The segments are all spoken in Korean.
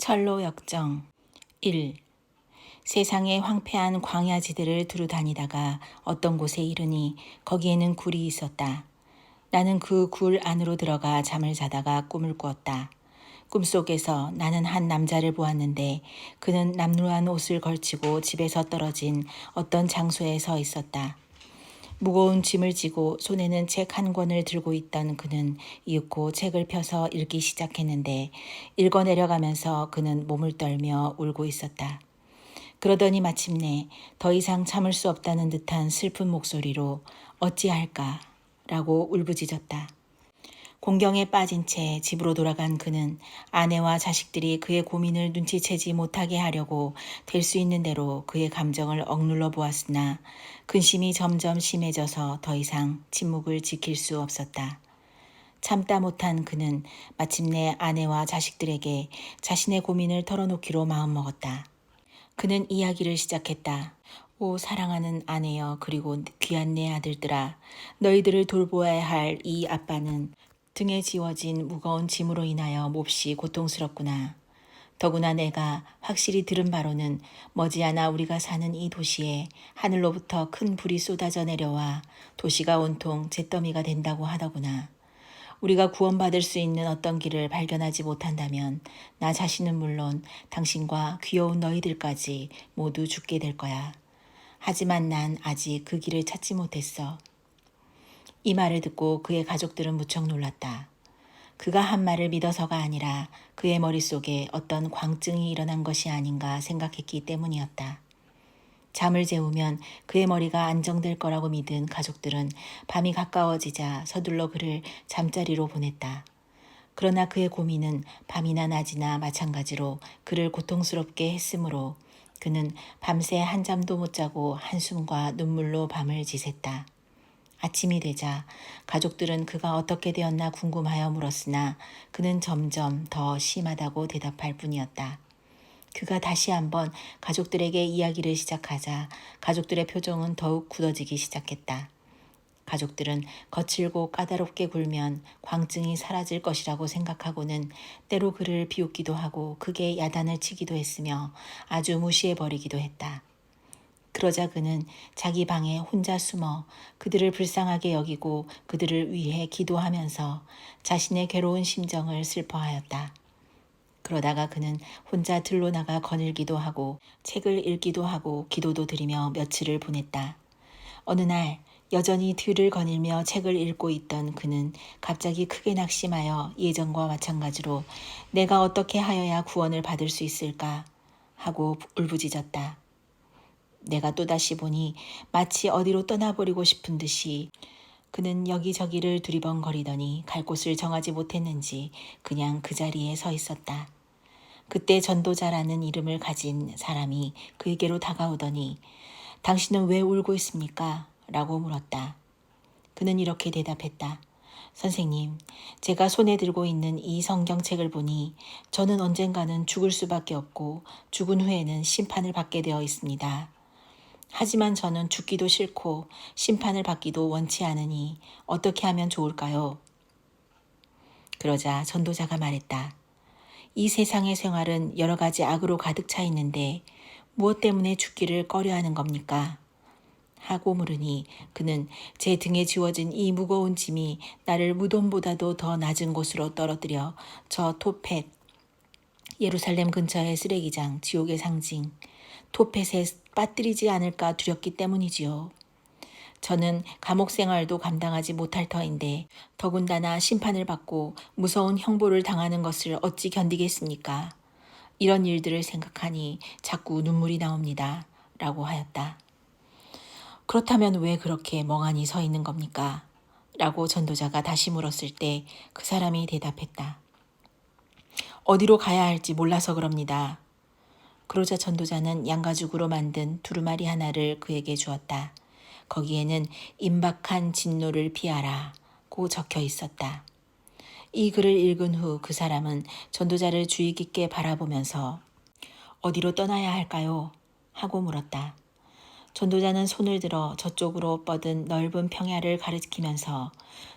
철로 역정 1. 세상의 황폐한 광야지대를 두루 다니다가 어떤 곳에 이르니 거기에는 굴이 있었다. 나는 그 굴 안으로 들어가 잠을 자다가 꿈을 꾸었다. 꿈속에서 나는 한 남자를 보았는데 그는 남루한 옷을 걸치고 집에서 떨어진 어떤 장소에 서 있었다. 무거운 짐을 지고 손에는 책 한 권을 들고 있던 그는 이윽고 책을 펴서 읽기 시작했는데 읽어 내려가면서 그는 몸을 떨며 울고 있었다. 그러더니 마침내 더 이상 참을 수 없다는 듯한 슬픈 목소리로 어찌할까 라고 울부짖었다. 공경에 빠진 채 집으로 돌아간 그는 아내와 자식들이 그의 고민을 눈치채지 못하게 하려고 될 수 있는 대로 그의 감정을 억눌러 보았으나 근심이 점점 심해져서 더 이상 침묵을 지킬 수 없었다. 참다 못한 그는 마침내 아내와 자식들에게 자신의 고민을 털어놓기로 마음먹었다. 그는 이야기를 시작했다. 오 사랑하는 아내여, 그리고 귀한 내 아들들아, 너희들을 돌보아야 할 이 아빠는 등에 지워진 무거운 짐으로 인하여 몹시 고통스럽구나. 더구나 내가 확실히 들은 바로는 머지않아 우리가 사는 이 도시에 하늘로부터 큰 불이 쏟아져 내려와 도시가 온통 잿더미가 된다고 하더구나. 우리가 구원받을 수 있는 어떤 길을 발견하지 못한다면 나 자신은 물론 당신과 귀여운 너희들까지 모두 죽게 될 거야. 하지만 난 아직 그 길을 찾지 못했어. 이 말을 듣고 그의 가족들은 무척 놀랐다. 그가 한 말을 믿어서가 아니라 그의 머릿속에 어떤 광증이 일어난 것이 아닌가 생각했기 때문이었다. 잠을 재우면 그의 머리가 안정될 거라고 믿은 가족들은 밤이 가까워지자 서둘러 그를 잠자리로 보냈다. 그러나 그의 고민은 밤이나 낮이나 마찬가지로 그를 고통스럽게 했으므로 그는 밤새 한잠도 못 자고 한숨과 눈물로 밤을 지샜다. 아침이 되자 가족들은 그가 어떻게 되었나 궁금하여 물었으나 그는 점점 더 심하다고 대답할 뿐이었다. 그가 다시 한번 가족들에게 이야기를 시작하자 가족들의 표정은 더욱 굳어지기 시작했다. 가족들은 거칠고 까다롭게 굴면 광증이 사라질 것이라고 생각하고는 때로 그를 비웃기도 하고 크게 야단을 치기도 했으며 아주 무시해버리기도 했다. 그러자 그는 자기 방에 혼자 숨어 그들을 불쌍하게 여기고 그들을 위해 기도하면서 자신의 괴로운 심정을 슬퍼하였다. 그러다가 그는 혼자 들로 나가 거닐기도 하고 책을 읽기도 하고 기도도 드리며 며칠을 보냈다. 어느 날 여전히 들을 거닐며 책을 읽고 있던 그는 갑자기 크게 낙심하여 예전과 마찬가지로 내가 어떻게 하여야 구원을 받을 수 있을까 하고 울부짖었다. 내가 또다시 보니 마치 어디로 떠나버리고 싶은 듯이 그는 여기저기를 두리번거리더니 갈 곳을 정하지 못했는지 그냥 그 자리에 서 있었다. 그때 전도자라는 이름을 가진 사람이 그에게로 다가오더니 당신은 왜 울고 있습니까? 라고 물었다. 그는 이렇게 대답했다. 선생님, 제가 손에 들고 있는 이 성경책을 보니 저는 언젠가는 죽을 수밖에 없고 죽은 후에는 심판을 받게 되어 있습니다. 하지만 저는 죽기도 싫고 심판을 받기도 원치 않으니 어떻게 하면 좋을까요? 그러자 전도자가 말했다. 이 세상의 생활은 여러 가지 악으로 가득 차 있는데 무엇 때문에 죽기를 꺼려하는 겁니까? 하고 물으니 그는 제 등에 지워진 이 무거운 짐이 나를 무덤보다도 더 낮은 곳으로 떨어뜨려 저 토펫, 예루살렘 근처의 쓰레기장, 지옥의 상징, 토펫에 빠뜨리지 않을까 두렵기 때문이지요. 저는 감옥 생활도 감당하지 못할 터인데 더군다나 심판을 받고 무서운 형벌을 당하는 것을 어찌 견디겠습니까? 이런 일들을 생각하니 자꾸 눈물이 나옵니다. 라고 하였다. 그렇다면 왜 그렇게 멍하니 서 있는 겁니까? 라고 전도자가 다시 물었을 때 그 사람이 대답했다. 어디로 가야 할지 몰라서 그럽니다. 그러자 전도자는 양가죽으로 만든 두루마리 하나를 그에게 주었다. 거기에는 임박한 진노를 피하라고 적혀 있었다. 이 글을 읽은 후 그 사람은 전도자를 주의 깊게 바라보면서 어디로 떠나야 할까요? 하고 물었다. 전도자는 손을 들어 저쪽으로 뻗은 넓은 평야를 가리키면서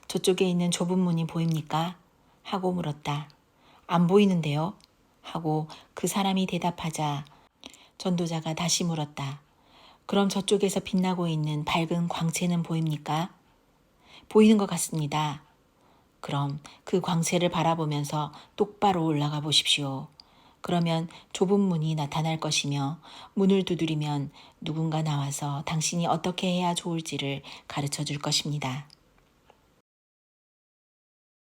저쪽에 있는 좁은 문이 보입니까? 하고 물었다. 안 보이는데요? 하고 그 사람이 대답하자 전도자가 다시 물었다. 그럼 저쪽에서 빛나고 있는 밝은 광채는 보입니까? 보이는 것 같습니다. 그럼 그 광채를 바라보면서 똑바로 올라가 보십시오. 그러면 좁은 문이 나타날 것이며 문을 두드리면 누군가 나와서 당신이 어떻게 해야 좋을지를 가르쳐 줄 것입니다.